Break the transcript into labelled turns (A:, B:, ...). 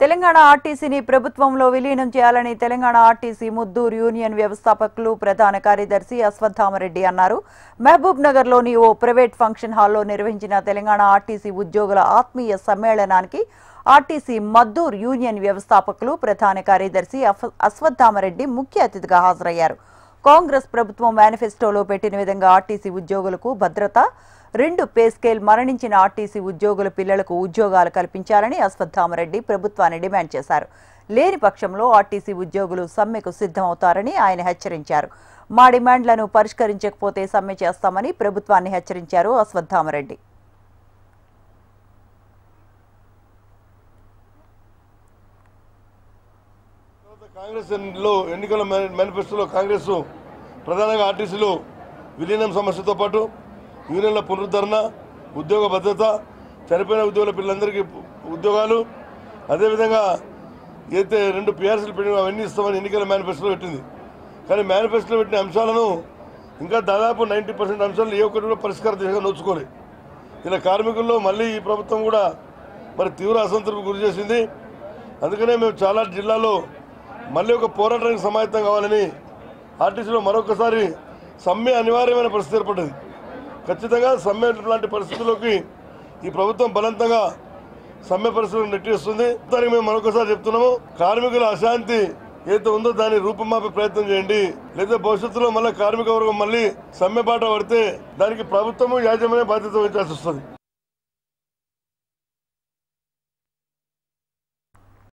A: తెలంగాణ ఆర్టీసీని ప్రభుత్వంలో విలీనం చేయాలని తెలంగాణ ఆర్టీసీ ముద్దూరు యూనియన్ వ్యవస్థాపకులు ప్రధాన కార్యదర్శి అశ్వత్థామరెడ్డి అన్నారు. మహబూబ్ నగర్లోని ఓ ప్రైవేట్ ఫంక్షన్ హాల్లో నిర్వహించిన తెలంగాణ ఆర్టీసీ ఉద్యోగుల ఆత్మీయ సమ్మేళనానికి ఆర్టీసీ మద్దూరు యూనియన్ వ్యవస్థాపకులు ప్రధాన కార్యదర్శి అశ్వత్థామరెడ్డి ముఖ్య అతిథిగా హాజరయ్యారు. కాంగ్రెస్ ప్రభుత్వం మేనిఫెస్టోలో పెట్టిన విధంగా ఆర్టీసీ ఉద్యోగులకు భద్రత, 2 పే స్కేల్, మరణించిన ఆర్టీసీ ఉద్యోగుల పిల్లలకు ఉద్యోగాలు కల్పించాలని అశ్వత్థామరెడ్డి ప్రభుత్వాన్ని డిమాండ్ చేశారు. లేని పక్షంలో ఆర్టీసీ ఉద్యోగులు సమ్మెకు సిద్ధమవుతారని ఆయన హెచ్చరించారు. మా డిమాండ్లను పరిష్కరించకపోతే సమ్మె చేస్తామని ప్రభుత్వాన్ని హెచ్చరించారు అశ్వత్థామరెడ్డి.
B: కాంగ్రెస్ ఎన్నికల మేనిఫెస్టోలో కాంగ్రెస్ ప్రధానంగా ఆర్టీసీలో విలీనం సమస్యతో పాటు యూనియన్ల పునరుద్ధరణ, ఉద్యోగ భద్రత, చనిపోయిన ఉద్యోగుల పిల్లలందరికీ ఉద్యోగాలు, అదేవిధంగా అయితే 2 పిఆర్సీలు పెట్టిన అవన్నీ ఇస్తామని ఎన్నికల మేనిఫెస్టోలో పెట్టింది. కానీ మేనిఫెస్టోలో పెట్టిన అంశాలను ఇంకా దాదాపు 90% అంశాలు ఏ ఒక్కటి కూడా పరిష్కార దిశగా నోచుకోలేదు. ఇలా కార్మికుల్లో మళ్ళీ ఈ ప్రభుత్వం కూడా మరి తీవ్ర అసంతృప్తి గురి చేసింది. అందుకనే మేము చాలా జిల్లాలో మళ్ళీ ఒక పోరాటానికి సమాయత్తం కావాలని ఆర్టీసీలో మరొకసారి సమ్మె అనివార్యమైన పరిస్థితి ఏర్పడింది. ఖచ్చితంగా సమ్మె లాంటి పరిస్థితుల్లోకి ఈ ప్రభుత్వం బలవంతంగా సమ్మె పరిస్థితులను నెట్టేస్తుంది. దానికి మేము మరొకసారి చెప్తున్నాము, కార్మికుల అశాంతి ఏదైతే ఉందో దాన్ని రూపుమాపే ప్రయత్నం చేయండి. లేదా భవిష్యత్తులో మళ్ళీ కార్మిక వర్గం మళ్ళీ సమ్మె బాట పడితే దానికి ప్రభుత్వము యాజమాన్య బాధ్యత వహించాల్సి వస్తుంది.